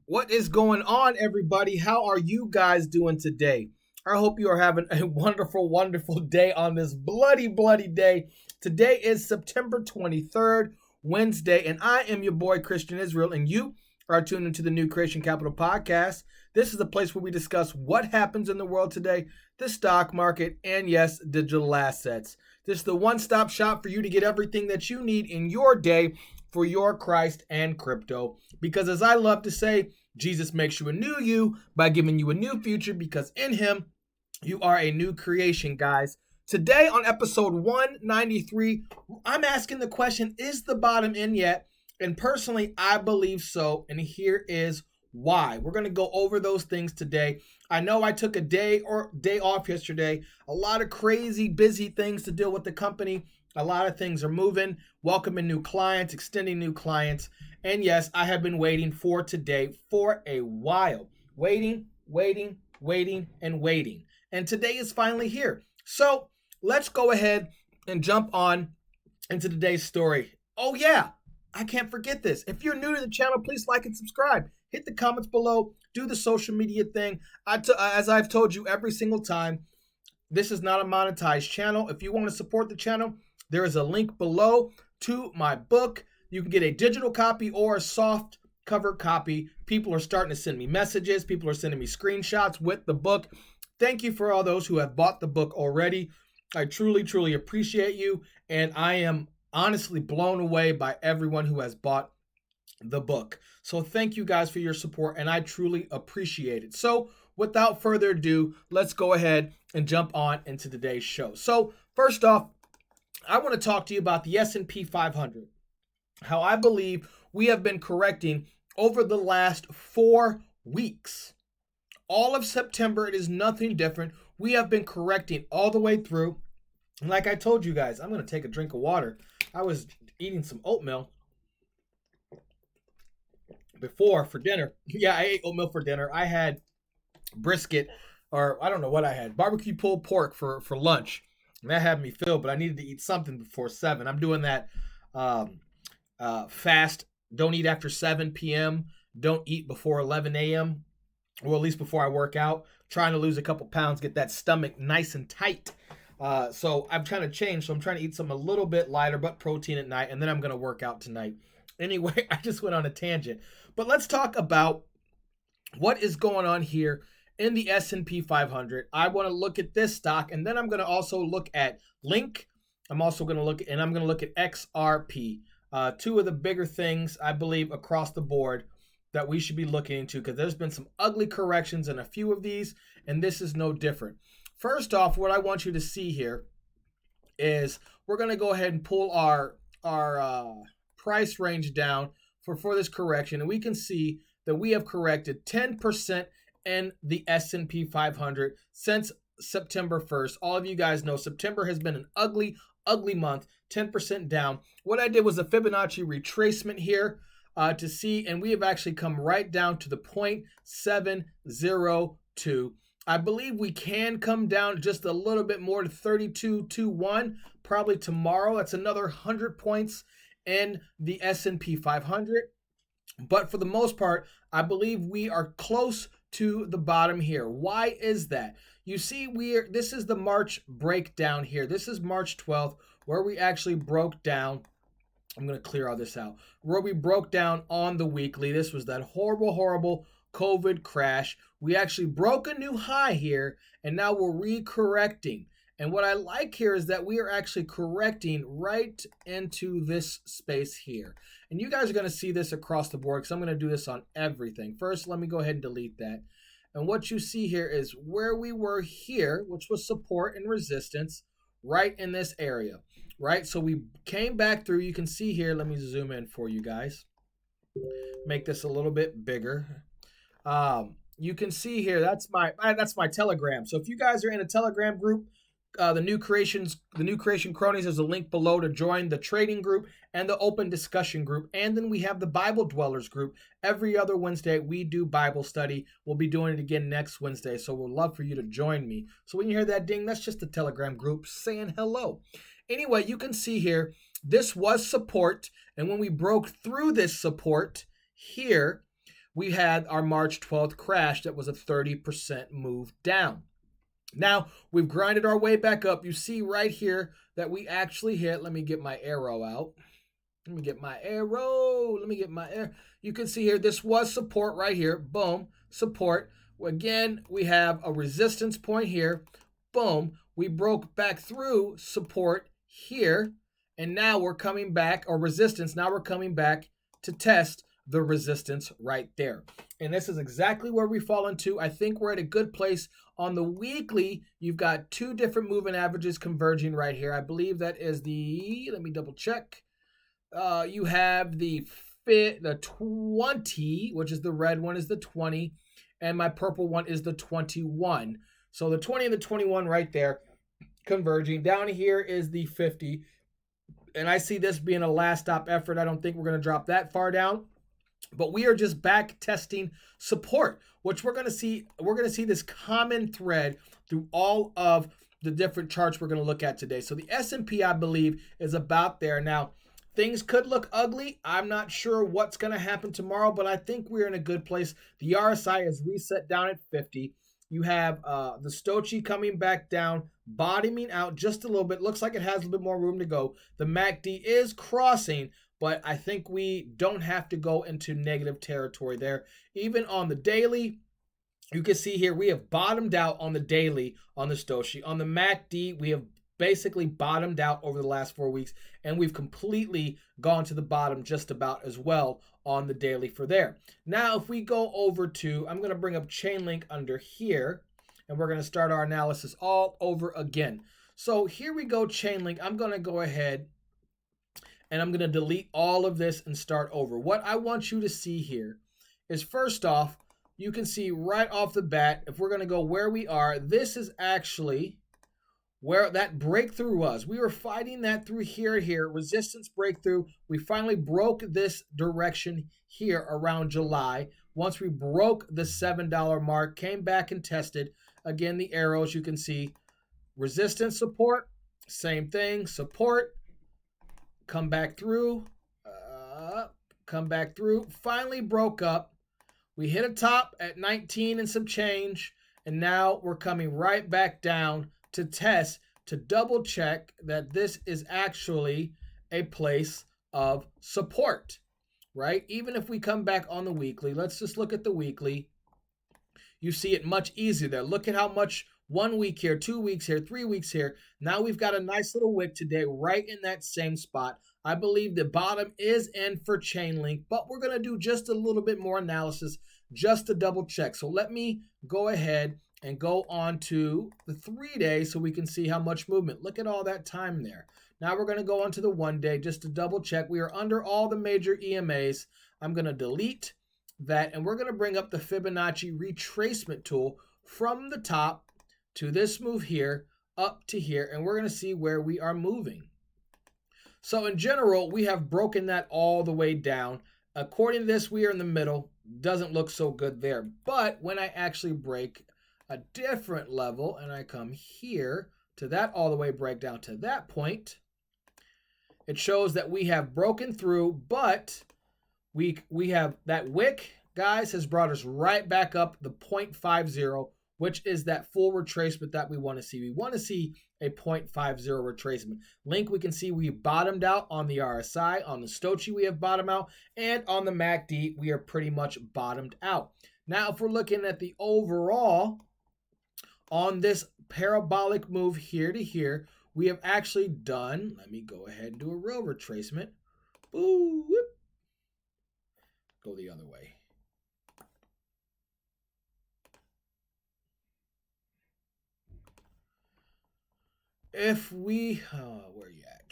What is going on, everybody? How are you guys doing today? I hope you are having a wonderful, wonderful day on this bloody, bloody day. Today is September 23rd, Wednesday, and I am your boy, Christian Israel, and you are tuned into the New Creation Capital Podcast. This is a place where we discuss what happens in the world today, the stock market, and yes, digital assets. This is the one-stop shop for you to get everything that you need in your day for your Christ and crypto. Because as I love to say, Jesus makes you a new you by giving you a new future, because in him, you are a new creation, guys. Today on episode 193, I'm asking the question, is the bottom in yet? And personally, I believe so. And here is why. We're going to go over those things today. I know I took a day off yesterday. A lot of crazy, busy things to deal with the company. A lot of things are moving, welcoming new clients, extending new clients. And yes, I have been waiting for today for a while. Waiting. And today is finally here. So let's go ahead and jump on into today's story. Oh yeah, I can't forget this. If you're new to the channel, please like and subscribe. Hit the comments below. Do the social media thing. As I've told you every single time, this is not a monetized channel. If you want to support the channel, there is a link below to my book. You can get a digital copy or a soft cover copy. People are starting to send me messages. People are sending me screenshots with the book. Thank you for all those who have bought the book already. I truly, truly appreciate you. And I am honestly blown away by everyone who has bought the book. So thank you guys for your support, and I truly appreciate it. So without further ado, let's go ahead and jump on into today's show. So first off, I want to talk to you about the SP 500, how I believe we have been correcting over the last 4 weeks. All of September, it is nothing different. We have been correcting all the way through. And like I told you guys, I'm going to take a drink of water. I was eating some oatmeal before for dinner. Yeah, I ate oatmeal for dinner. I had brisket, or I don't know what I had, barbecue pulled pork for lunch. And that had me filled, but I needed to eat something before 7. I'm doing that fast. Don't eat after 7 p.m. Don't eat before 11 a.m. Or at least before I work out. Trying to lose a couple pounds, get that stomach nice and tight. So I'm trying to change. So I'm trying to eat something a little bit lighter, but protein at night. And then I'm going to work out tonight. Anyway, I just went on a tangent. But let's talk about what is going on here in the S&P 500. I want to look at this stock, and then I'm going to also look at Link. I'm also going to look at XRP. Two of the bigger things, I believe, across the board that we should be looking into, because there's been some ugly corrections in a few of these, and this is no different. First off, what I want you to see here is we're going to go ahead and pull our price range down for this correction, and we can see that we have corrected 10% in the S&P 500 since September 1st. All of you guys know September has been an ugly month, 10% down. What I did was a Fibonacci retracement here to see, and we have actually come right down to the 0.702. I believe we can come down just a little bit more to 32.21 probably tomorrow. That's another 100 points in the S&P 500. But for the most part, I believe we are close to the bottom here. Why is that? You see, this is the March breakdown here. This is March 12th, where we actually broke down. I'm going to clear all this out. Where we broke down on the weekly. This was that horrible COVID crash. We actually broke a new high here, and now we're recorrecting. And what I like here is that we are actually correcting right into this space here. And you guys are going to see this across the board, because I'm going to do this on everything. First, let me go ahead and delete that. And what you see here is where we were here, which was support and resistance, right in this area, right? So we came back through. You can see here, let me zoom in for you guys. Make this a little bit bigger. You can see here, that's my Telegram. So if you guys are in a Telegram group, the New Creation Cronies, there's a link below to join the trading group and the open discussion group. And then we have the Bible Dwellers group. Every other Wednesday, we do Bible study. We'll be doing it again next Wednesday. So we'd love for you to join me. So when you hear that ding, that's just the Telegram group saying hello. Anyway, you can see here, this was support. And when we broke through this support here, we had our March 12th crash that was a 30% move down. Now we've grinded our way back up. You see right here that we actually hit, let me get my arrow out. Let me get my arrow. Let me get my arrow. You can see here, this was support right here. Boom, support. Again, we have a resistance point here. Boom, we broke back through support here. And now we're coming back, or resistance. Now we're coming back to test the resistance right there. And this is exactly where we fall into. I think we're at a good place. On the weekly, you've got two different moving averages converging right here. I believe that is the, let me double check. You have the 20, which is the red one is the 20, and my purple one is the 21. So the 20 and the 21 right there converging. Down here is the 50. And I see this being a last stop effort. I don't think we're going to drop that far down. But we are just back testing support, which we're going to see. We're going to see this common thread through all of the different charts we're going to look at today. So the S&P, I believe, is about there. Now, things could look ugly. I'm not sure what's going to happen tomorrow, but I think we're in a good place. The RSI is reset down at 50. You have the Stochie coming back down, bottoming out just a little bit. Looks like it has a little bit more room to go. The MACD is crossing, but I think we don't have to go into negative territory there. Even on the daily, you can see here we have bottomed out on the daily on the Stochie. On the MACD, we have basically bottomed out over the last 4 weeks, and we've completely gone to the bottom just about as well on the daily for there. Now, if we go over to, I'm going to bring up Chainlink under here, and we're going to start our analysis all over again. So here we go, Chainlink. I'm going to go ahead and I'm going to delete all of this and start over. What I want you to see here is, first off, you can see right off the bat, if we're going to go where we are, this is actually where that breakthrough was. We were fighting that through here, resistance breakthrough. We finally broke this direction here around July. Once we broke the $7 mark, came back and tested. Again, the arrows, you can see resistance, support, same thing, support, come back through, finally broke up. We hit a top at 19 and some change, and now we're coming right back down to test, to double check that this is actually a place of support, right? Even if we come back on the weekly, let's just look at the weekly. You see it much easier there. Look at how much 1 week here, 2 weeks here, 3 weeks here. Now we've got a nice little wick today right in that same spot. I believe the bottom is in for Chainlink, but we're going to do just a little bit more analysis just to double check. So let me go ahead and go on to the 3 day so we can see how much movement. Look at all that time there. Now we're going to go on to the 1 day just to double check. We are under all the major EMAs. I'm going to delete that, and we're going to bring up the Fibonacci retracement tool from the top to this move here up to here, and we're going to see where we are moving. So in general, we have broken that all the way down. According to this, we are in the middle. Doesn't look so good there. But when I actually break a different level and I come here to that all the way break down to that point, it shows that we have broken through, but we have that wick, guys, has brought us right back up the 0.50, which is that full retracement that we want to see. We want to see a 0.50 retracement. Link, we can see we bottomed out on the RSI. On the Stochie, we have bottomed out. And on the MACD, we are pretty much bottomed out. Now, if we're looking at the overall, on this parabolic move here to here, we have actually done, let me go ahead and do a real retracement. Boo, whoop. Go the other way. If we, where are you at?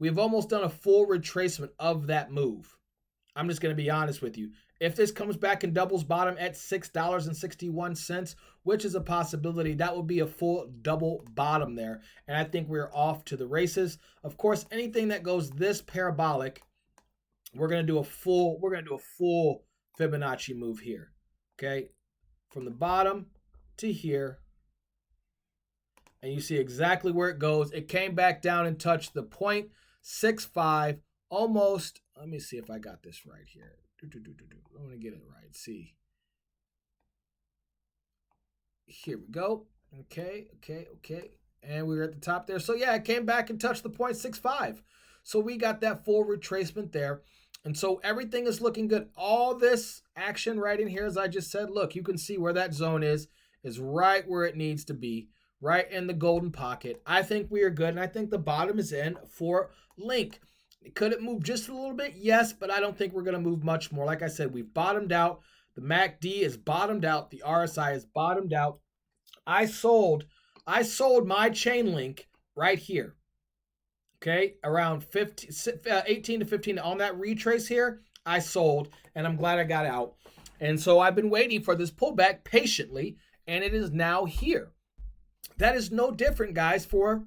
We've almost done a full retracement of that move. I'm just going to be honest with you. If this comes back and doubles bottom at $6.61, which is a possibility, that would be a full double bottom there. And I think we're off to the races. Of course, anything that goes this parabolic, we're going to do a full Fibonacci move here. Okay? From the bottom to here. And you see exactly where it goes. It came back down and touched the 0.65 almost, let me see if I got this right here. I want to get it right. See. Here we go. Okay. And we were at the top there. So yeah, it came back and touched the 0.65. So we got that full retracement there. And so everything is looking good. All this action right in here, as I just said, look, you can see where that zone is right where it needs to be, right in the golden pocket. I think we are good. And I think the bottom is in for Link. Could it move just a little bit? Yes, but I don't think we're going to move much more. Like I said, we've bottomed out. The MACD is bottomed out. The RSI is bottomed out. I sold my Chainlink right here. Okay, around 18 to 15 on that retrace here. I sold, and I'm glad I got out. And so I've been waiting for this pullback patiently, and it is now here. That is no different, guys, for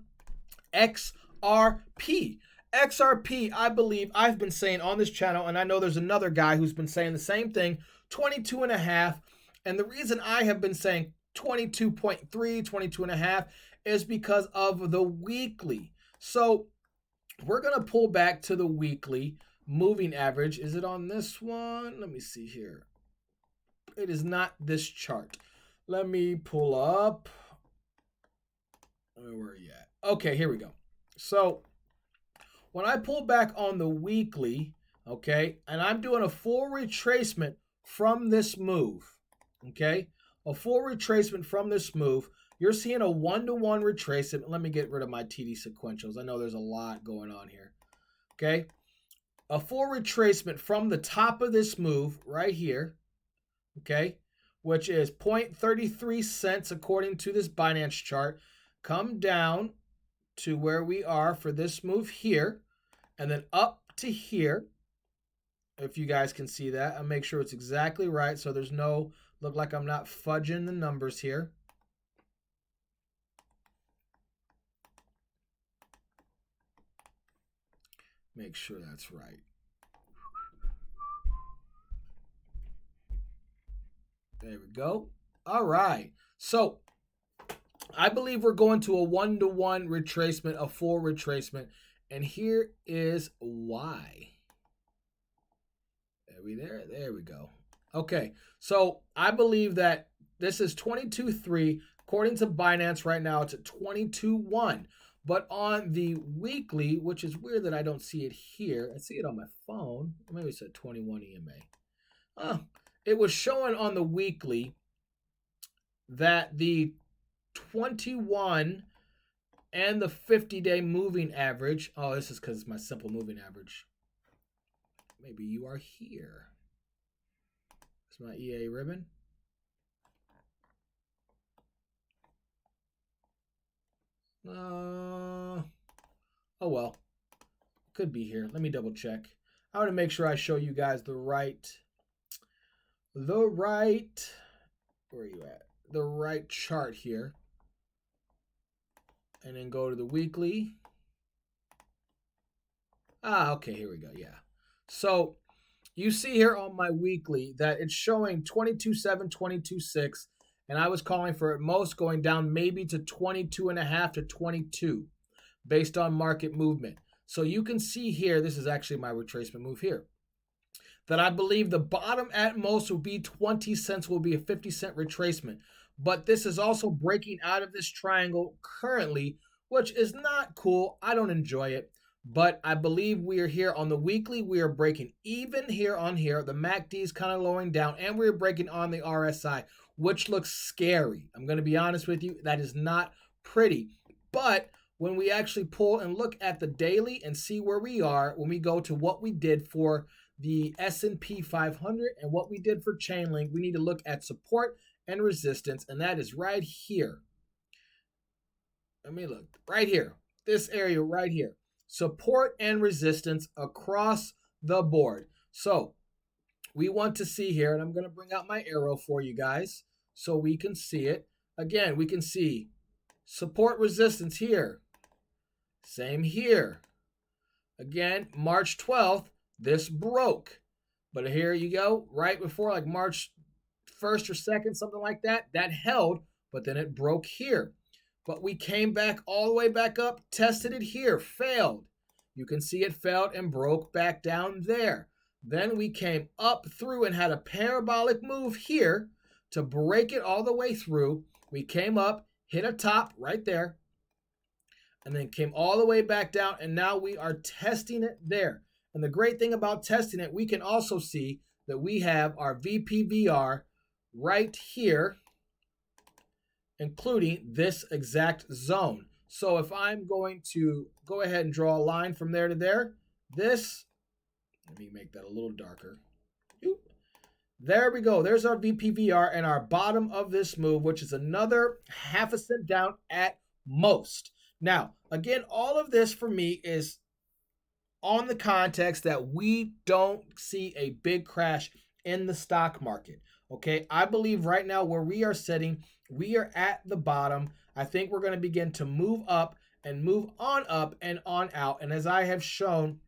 XRP. XRP, I believe I've been saying on this channel, and I know there's another guy who's been saying the same thing, 22 and a half. And the reason I have been saying 22.3, 22 and a half is because of the weekly. So we're going to pull back to the weekly moving average. Is it on this one? Let me see here. It is not this chart. Let me pull up. Where are you at? Okay, here we go. So when I pull back on the weekly, okay, and I'm doing a full retracement from this move, okay, a full retracement from this move, you're seeing a one-to-one retracement. Let me get rid of my TD sequentials. I know there's a lot going on here, okay. A full retracement from the top of this move right here, okay, which is 0.33 cents according to this Binance chart, come down to where we are for this move here, and then up to here, if you guys can see that. I'll make sure it's exactly right so there's no, look like I'm not fudging the numbers here. Make sure that's right. There we go. All right. So I believe we're going to a one-to-one retracement, a full retracement. And here is why. There we go. Okay, so I believe that this is 22.3. According to Binance right now, it's at 22.1. But on the weekly, which is weird that I don't see it here. I see it on my phone. Maybe it's at 21 EMA. Oh, it was showing on the weekly that the 21 and the 50-day moving average. Oh, this is because it's my simple moving average. Maybe you are here. It's my EA ribbon. Oh well. Could be here. Let me double check. I want to make sure I show you guys the right, where are you at? The right chart here. And then go to the weekly. Okay, here we go. Yeah. So you see here on my weekly that it's showing 22.7, 22.6, and I was calling for at most going down maybe to 22.5 to 22 based on market movement. So you can see here, this is actually my retracement move here, that I believe the bottom at most will be 20 cents, will be a 50-cent retracement. But this is also breaking out of this triangle currently, which is not cool. I don't enjoy it. But I believe we are here on the weekly. We are breaking even here on here. The MACD is kind of lowering down, and we're breaking on the RSI, which looks scary. I'm going to be honest with you. That is not pretty. But when we actually pull and look at the daily and see where we are, when we go to what we did for the SP 500 and what we did for Chainlink, we need to look at support and resistance, and that is right here. Let me look. Right here. This area right here. Support and resistance across the board. So we want to see here, and I'm going to bring out my arrow for you guys so we can see it. Again, we can see support resistance here. Same here. Again, March 12th, this broke. But here you go, right before like March 1st or 2nd, something like that, that held, but then it broke here. But we came back all the way back up, tested it here, failed. You can see it failed and broke back down there. Then we came up through and had a parabolic move here to break it all the way through. We came up, hit a top right there, and then came all the way back down, and now we are testing it there. And the great thing about testing it, we can also see that we have our VPVR right here, including this exact zone. So if I'm going to go ahead and draw a line from there to there, this, let me make that a little darker. There we go. There's our VPVR and our bottom of this move, which is another half a cent down at most. Now, again, all of this for me is on the context that we don't see a big crash in the stock market. Okay, I believe right now where we are sitting, we are at the bottom. I think we're going to begin to move up and move on up and on out. And as I have shown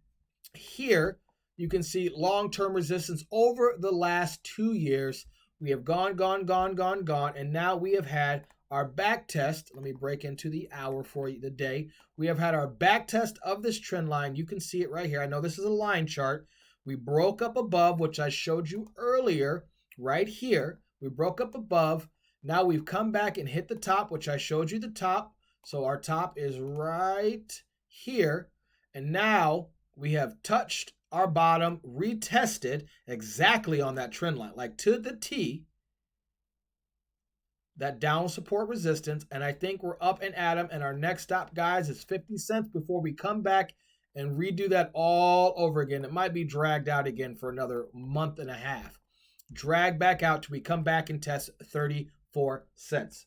here, you can see long-term resistance over the last 2 years. We have gone, and now we have had our back test. Let me break into the hour for you, the day. We have had our back test of this trend line. You can see it right here. I know this is a line chart. We broke up above, which I showed you earlier, right here. We broke up above. Now we've come back and hit the top, which I showed you the top. So our top is right here. And now we have touched our bottom, retested exactly on that trend line, like to the T, that down support resistance. And I think we're up and at them. And our next stop, guys, is 50 cents before we come back and redo that all over again. It might be dragged out again for another month and a half. Drag back out till we come back and test 34 cents.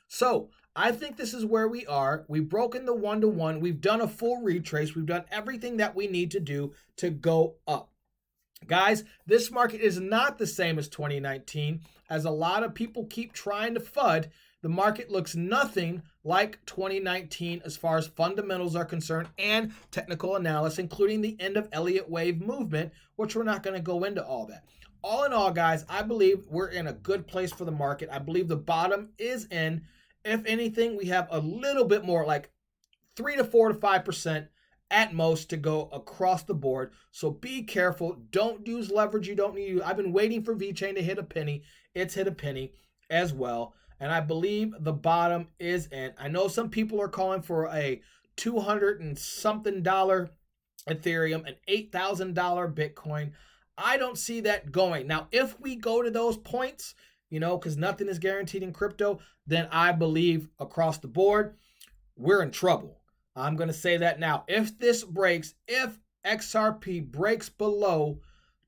So I think this is where we are. We've broken the 1-to-1. We've done a full retrace. We've done everything that we need to do to go up. Guys, this market is not the same as 2019. As a lot of people keep trying to FUD, the market looks nothing like 2019 as far as fundamentals are concerned and technical analysis, including the end of Elliott wave movement, which we're not going to go into all that. All in all, guys, I believe we're in a good place for the market. I believe the bottom is in. If anything, we have a little bit more, like 3 to 4 to 5% at most to go across the board. So be careful. Don't use leverage you don't need. I've been waiting for VeChain to hit a penny. It's hit a penny as well. And I believe the bottom is in. I know some people are calling for a $200 and something Ethereum, an $8,000 Bitcoin. I don't see that going. Now, if we go to those points, because nothing is guaranteed in crypto, then I believe across the board, we're in trouble. I'm going to say that now. If this breaks, if XRP breaks below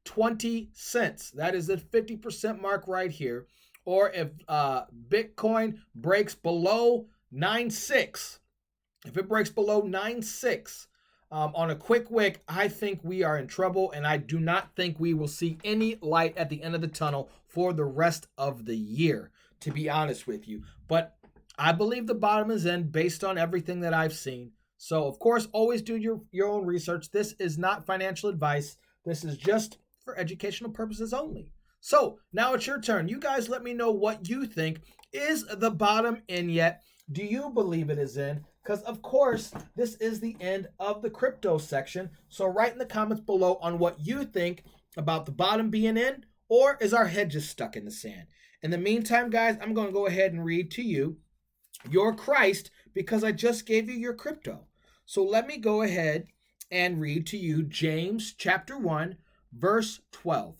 20 cents, that is the 50% mark right here, or if Bitcoin breaks below 9.6, if it breaks below 9.6 on a quick wick, I think we are in trouble, and I do not think we will see any light at the end of the tunnel for the rest of the year, to be honest with you. But I believe the bottom is in based on everything that I've seen. So, of course, always do your own research. This is not financial advice. This is just for educational purposes only. So, now it's your turn. You guys let me know what you think. Is the bottom in yet? Do you believe it is in? Because, of course, this is the end of the crypto section. So write in the comments below on what you think about the bottom being in, or is our head just stuck in the sand? In the meantime, guys, I'm going to go ahead and read to you your Christ because I just gave you your crypto. So let me go ahead and read to you James chapter 1, verse 12.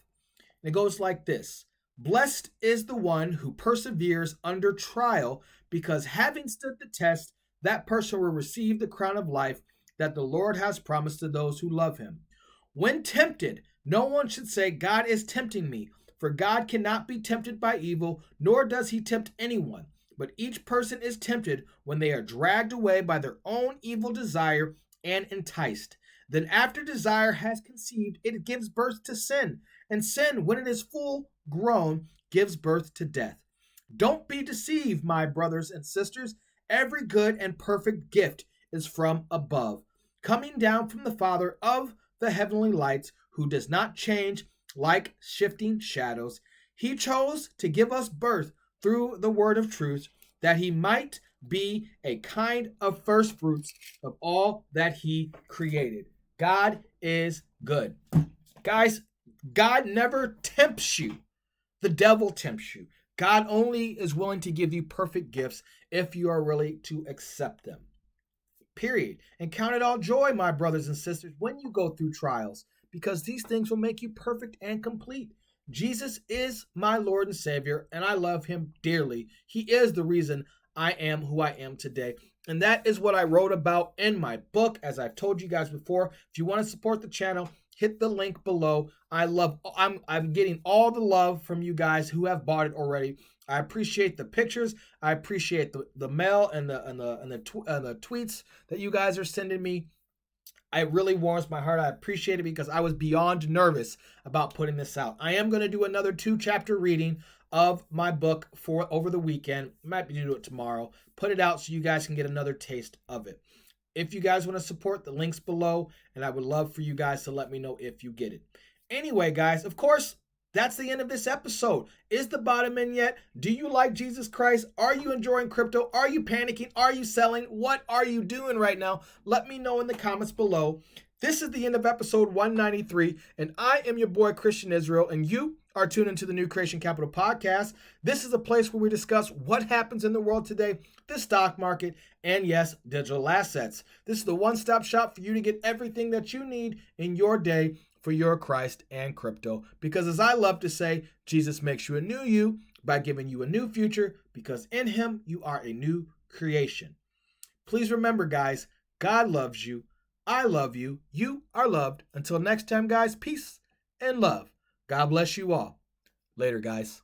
And it goes like this. Blessed is the one who perseveres under trial, because having stood the test, that person will receive the crown of life that the Lord has promised to those who love him. When tempted, no one should say, God is tempting me, for God cannot be tempted by evil, nor does he tempt anyone. But each person is tempted when they are dragged away by their own evil desire and enticed. Then after desire has conceived, it gives birth to sin. And sin, when it is full grown, gives birth to death. Don't be deceived, my brothers and sisters. Every good and perfect gift is from above, coming down from the Father of the heavenly lights, who does not change like shifting shadows. He chose to give us birth through the word of truth, that he might be a kind of first fruits of all that he created. God is good. Guys, God never tempts you. The devil tempts you. God only is willing to give you perfect gifts if you are willing to accept them. Period. And count it all joy, my brothers and sisters, when you go through trials, because these things will make you perfect and complete. Jesus is my Lord and Savior, and I love him dearly. He is the reason I am who I am today. And that is what I wrote about in my book, as I've told you guys before. If you want to support the channel, hit the link below. I'm getting all the love from you guys who have bought it already. I appreciate the pictures. I appreciate the mail and the tweets that you guys are sending me. It really warms my heart. I appreciate it because I was beyond nervous about putting this out. I am going to do another 2-chapter reading of my book for over the weekend. Might be do it tomorrow. Put it out so you guys can get another taste of it. If you guys want to support, the link's below, and I would love for you guys to let me know if you get it. Anyway, guys, of course, that's the end of this episode. Is the bottom in yet? Do you like Jesus Christ? Are you enjoying crypto? Are you panicking? Are you selling? What are you doing right now? Let me know in the comments below. This is the end of episode 193, and I am your boy, Christian Israel, and you are tuned into the New Creation Capital podcast. This is a place where we discuss what happens in the world today, the stock market, and yes, digital assets. This is the one-stop shop for you to get everything that you need in your day for your Christ and crypto. Because as I love to say, Jesus makes you a new you by giving you a new future, because in him you are a new creation. Please remember, guys, God loves you. I love you. You are loved. Until next time, guys, peace and love. God bless you all. Later, guys.